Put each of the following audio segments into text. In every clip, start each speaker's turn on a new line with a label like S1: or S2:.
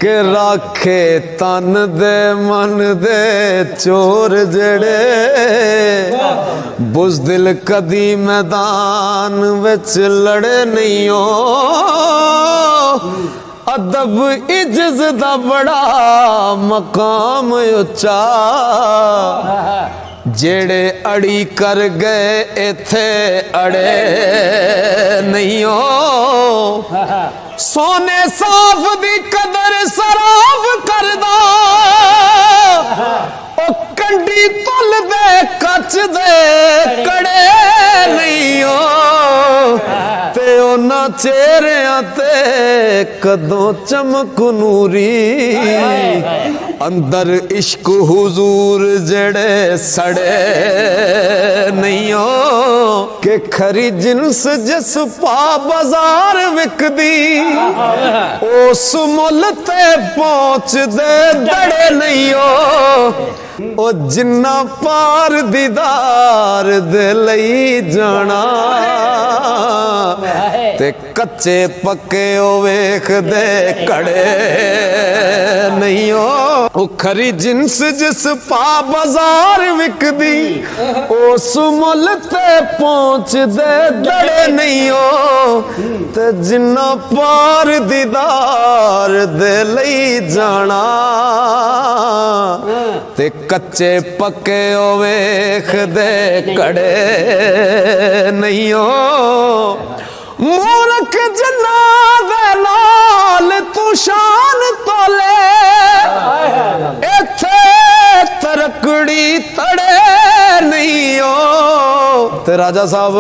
S1: के राखे तन दे मन दे चोर जड़े बुज़दिल कदी मैदान विच लड़े नहीं हो। अदब इज्जत दा बड़ा मकाम उच्चा जेड़े अड़ी कर गए इथे अड़े नहीं हो। सोने साफ दी कदर सराफ करदा ओ कंडी तुल दे कच दे कड़े नहीं हो। ते ओना चेहरियां ते कदों चमक नूरी अंदर इश्क हुजूर जड़े सड़े नहीं हो। के खरी जिन्स जिस पा बाजार विकदी उस मुल ते पहुंच दे दड़े नहीं हो। ओ जिन्ना पार दीदार दे लई जाना ते कच्चे पक्के ओ वेख दे कड़े नहीं हो। ओ खरी जिन्स जिस पा बाजार विकदी उस मुल ते पहुंच दे दड़े नहीं हो। ते जिन्ना पार दीदार दे लई जाना ते कच्चे पक्के ओ वेख दे कड़े नहीं हो। मूर्ख जिन्ना दे नाल तू शान तोले इथे तरकड़ी तड़े नहीं हो। ते राजा साहब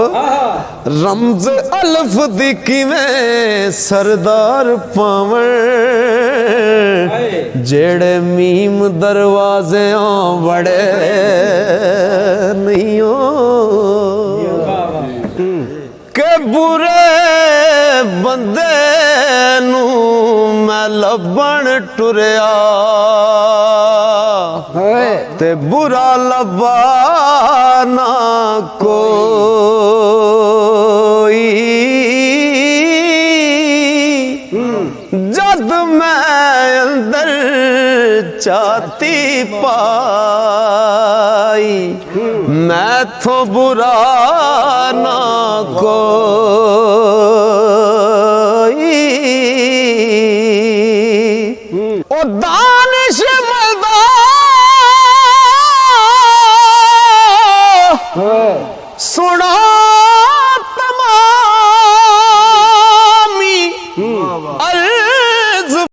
S1: रमज अल्फ दी किवें सरदार पावन जेड़े मीम दरवाजे बड़े नहीं हो। के बुरे बंदे नू मैं लभण टुरिया ते बुरा लभा ना कोई। जद मैं अंदर चाहती पाई मैं तो बुरा ना कोई। ओ